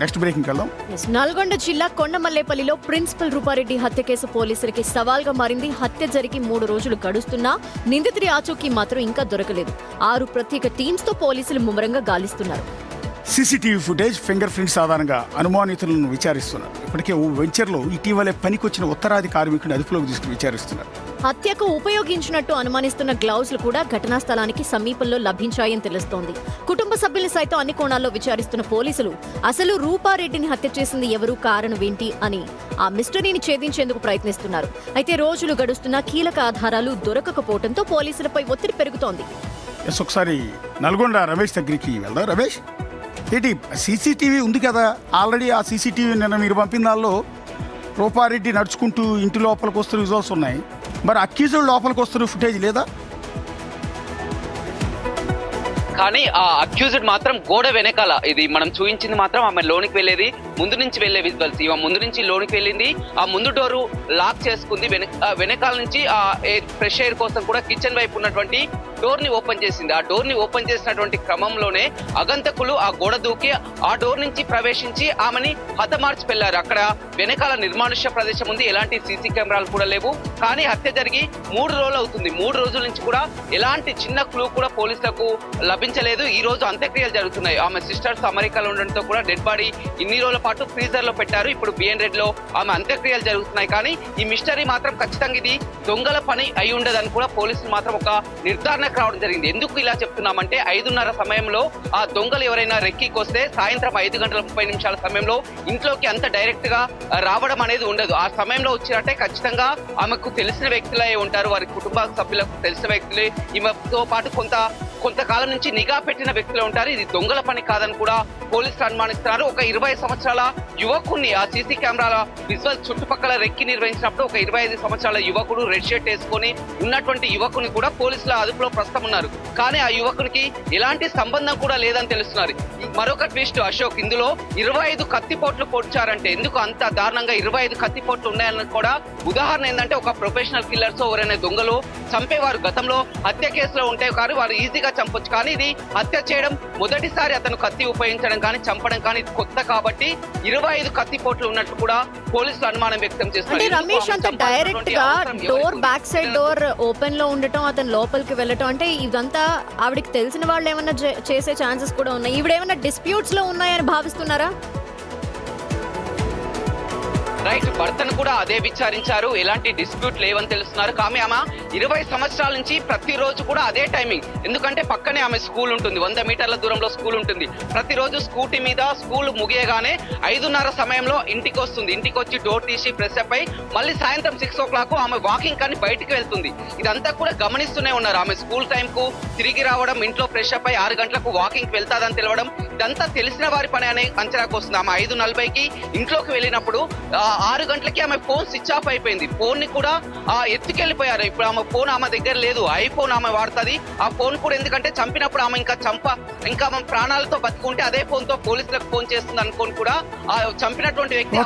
Next breaking వెళ్దాం. నల్గొండ జిల్లా కొండమల్లేపల్లిలో principal Rupa Reddy హత్య కేసు పోలీసులకి సవాల్గా మారింది. హత్య జరిగి 3 రోజులు గడుస్తున్నా నిందితుడి ఆచూకీ మాత్రం ఇంకా దొరకలేదు. 6 ప్రత్యేక టీమ్స్ తో పోలీసులు ముమ్మరంగా గాలిస్తున్నారు. సీసీటీవీ ఫుటేజ్, ఫింగర్ ప్రింట్స్ ఆధారంగా అనుమానితులను విచారిస్తున్నారు. ఇప్పటికే ఓ వెంచర్లో ఇటీవలే పనికొచ్చిన ఉత్తరాది కార్మికుడిని అదుపులోకి తీసుకుని విచారిస్తున్నారు. హత్యకు ఉపయోగించినట్టు అనుమానిస్తున్న గ్లౌజులు కూడా ఘటనా స్థలానికి సమీపంలో లభించాయని తెలుస్తోంది. కుటుంబ సభ్యులు సైతం అన్ని కోణాల్లో విచారిస్తున్న పోలీసులు అసలు రూపారెడ్డిని హత్య చేసింది ఎవరు, కారణం ఏంటి అని ఆ మిస్టరీని ఛేదించేందుకు ప్రయత్నిస్తున్నారు. అయితే రోజులు గడుస్తున్నా కీలక ఆధారాలు దొరకకపోవడంతో పోలీసులపై ఒత్తిడి పెరుగుతోంది. ఒకసారి నల్గొండ రమేష్ దగ్గరికి వెళ్దాం. రమేష్, ఏంటి సీసీటీవీ ఉంది కదా ఆల్రెడీ, ఆ సీసీటీవీ నిన్న మీరు పంపిన దానిలో రూపారెడ్డి నడుచుకుంటూ ఇంటి లోపలికి వస్తున్న విజువల్స్ ఉన్నాయి. మరి అక్యూజ్డ్ లోపలికి వస్తున్న ఫుటేజ్ లేదా? కానీ ఆ అక్యూజ్డ్ మాత్రం గోడ వెనకాల, ఇది మనం చూపించింది మాత్రం ఆమె లోనికి వెళ్ళేది ముందు నుంచి వెళ్లే విజువల్స్. ఇవ ముందు నుంచి లోనికి వెళ్ళింది, ఆ ముందు డోరు లాక్ చేసుకుంది, వెనకాల నుంచి ఆ ఫ్రెష్ ఎయిర్ కోసం కూడా కిచెన్ వైపు ఉన్నటువంటి డోర్ ని ఓపెన్ చేసింది. ఆ డోర్ ని ఓపెన్ చేసినటువంటి క్రమంలోనే అగంతకులు ఆ గోడ దూకి ఆ డోర్ నుంచి ప్రవేశించి ఆమెని హతమార్చి వెళ్లారు. అక్కడ వెనకాల నిర్మానుష్య ప్రదేశం ఉంది, ఎలాంటి సీసీ కెమెరాలు కూడా లేవు. కానీ హత్య జరిగి 3 రోజులు అవుతుంది. 3 రోజుల నుంచి కూడా ఎలాంటి చిన్న క్లూ కూడా పోలీసులకు లభించలేదు. ఈ రోజు అంత్యక్రియలు జరుగుతున్నాయి. ఆమె సిస్టర్స్ అమెరికాలో ఉండడంతో కూడా డెడ్ బాడీ ఇన్ని రోజుల పాటు ఫ్రీజర్ లో పెట్టారు. ఇప్పుడు బిఎన్ రెడ్ లో ఆమె అంత్యక్రియలు జరుగుతున్నాయి. కానీ ఈ మిస్టరీ మాత్రం ఖచ్చితంగా ఇది దొంగల పని అయి ఉండదని కూడా పోలీసులు మాత్రం ఒక నిర్ధారణకు రావడం జరిగింది. ఎందుకు ఇలా చెప్తున్నామంటే 5:30 సమయంలో ఆ దొంగలు ఎవరైనా రెక్కికొస్తే సాయంత్రం 5:30 సమయంలో ఇంట్లోకి అంత డైరెక్ట్ గా రావడం అనేది ఉండదు. ఆ సమయంలో వచ్చినట్టే ఖచ్చితంగా ఆమెకు తెలిసిన వ్యక్తులే ఉంటారు, వారి కుటుంబ సభ్యులకు తెలిసిన వ్యక్తులే, ఈమెతో పాటు కొంతకాలం నుంచి నిఘా పెట్టిన వ్యక్తులు ఉంటారు. ఇది దొంగల పని కాదని కూడా పోలీసులు అనుమానిస్తున్నారు. ఒక 20 సంవత్సరాల యువకుడిని ఆ సీసీ కెమెరాల విజువల్ చుట్టుపక్కల రెక్కి నిర్వహించినప్పుడు ఒక 25 సంవత్సరాల యువకుడు రెడ్ షర్ట్ వేసుకొని ఉన్నటువంటి యువకుని కూడా పోలీసుల అదుపులో ప్రస్తుతం ఉన్నారు. కానీ ఆ యువకునికి ఎలాంటి సంబంధం కూడా లేదని తెలుస్తున్నారు. మరొక ట్విస్ట్ అశోక్, ఇందులో 25 కత్తిపోట్లు పొడిచారంటే ఎందుకు అంత దారుణంగా 25 కత్తిపోట్లు ఉన్నాయని కూడా ఉదాహరణ ఏంటంటే ఒక ప్రొఫెషనల్ కిల్లర్స్ ఎవరైనా దొంగలు చంపేవారు గతంలో హత్య కేసులో ఉంటే కానీ వారు ఈజీగా చంపొచ్చు. కానీ ఇది హత్య చేయడం మొదటిసారి, అతను కత్తి ఉపయోగించడం కానీ చంపడం కానీ కొత్త కాబట్టి 25 కత్తిపోట్లు ఉన్నట్టు కూడా పోలీసులు అనుమానం వ్యక్తం చేస్తున్నారు. రమేష్ అంత డైరెక్ట్ గా door back side door open లో ఉండటం, అతను లోపలికి వెళ్ళటం అంటే ఇదంతా ఆవిడకి తెలిసిన వాళ్ళు ఏమన్నా చేసే ఛాన్సెస్ కూడా ఉన్నాయి. ఈవిడేమన్నా డిస్ప్యూట్స్ లో ఉన్నాయని భావిస్తున్నారా? రైట్, భర్తను కూడా అదే విచారించారు, ఎలాంటి డిస్ప్యూట్ లేవని తెలుస్తున్నారు. కానీ ఆమె 20 సంవత్సరాల నుంచి ప్రతిరోజు కూడా అదే టైమింగ్, ఎందుకంటే పక్కనే ఆమె స్కూల్ ఉంటుంది, 100 మీటర్ల దూరంలో స్కూల్ ఉంటుంది. ప్రతిరోజు స్కూటీ మీద స్కూల్ ముగియగానే 5:30 సమయంలో ఇంటికి వస్తుంది. ఇంటికి వచ్చి డోర్ తీసి ఫ్రెష్ అప్ అయి మళ్ళీ సాయంత్రం 6 o'clock ఆమె వాకింగ్ కానీ బయటికి వెళ్తుంది. ఇదంతా కూడా గమనిస్తూనే ఉన్నారు. ఆమె స్కూల్ టైం కు తిరిగి రావడం, ఇంట్లో ఫ్రెష్ అప్ అయి 6 గంటలకు వాకింగ్ వెళ్తాదని తెలవడం, ఇదంతా తెలిసిన వారి పని అనే అంచనాకు వస్తుంది. ఆమె 5:40కి ఇంట్లోకి వెళ్ళినప్పుడు 6 గంటలకి ఆమె ఫోన్ స్విచ్ ఆఫ్ అయిపోయింది. ఫోన్ ని కూడా ఎత్తుకెళ్ళిపోయారు. ఇప్పుడు ఆమె ఫోన్ ఆమె దగ్గర లేదు, ఐఫోన్ ఆమె వాడుతుంది. ఆ ఫోన్ కూడా ఎందుకంటే చంపినప్పుడు ఆమె ఇంకా ఆమె ప్రాణాలతో బతుకుంటే అదే ఫోన్ తో పోలీసులకు ఫోన్ చేస్తుంది అనుకోని కూడా ఆ చంపినటువంటి వ్యక్తి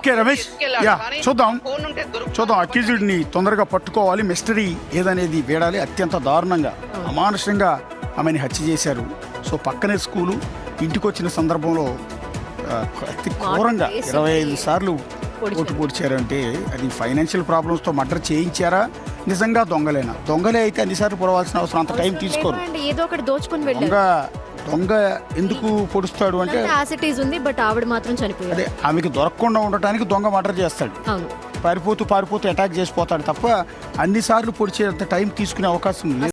చూద్దాం. అక్యూజ్డ్ ని తొందరగా పట్టుకోవాలి, మిస్టరీ ఏదనేది వేడాలి. అత్యంత దారుణంగా అమానుషంగా ఆమెని హత్య చేశారు. సో పక్కనే స్కూలు, ఇంటికి వచ్చిన సందర్భంలో అతి ఘోరంగా 25 సార్లు పొడిచారంటే అది ఫైనాన్షియల్ ప్రాబ్లమ్స్తో మర్డర్ చేయించారా, నిజంగా దొంగలేనా? దొంగలే అయితే అన్నిసార్లు పొడవాల్సిన అవసరం అంత టైం తీసుకోరు. దొంగ ఎందుకు పొడుస్తాడు అంటే అదే ఆమెకి దొరకకుండా ఉండటానికి దొంగ మర్డర్ చేస్తాడు. పారిపోతూ అటాక్ చేసిపోతాడు తప్ప అన్నిసార్లు పొడిచేంత టైం తీసుకునే అవకాశం లేదు.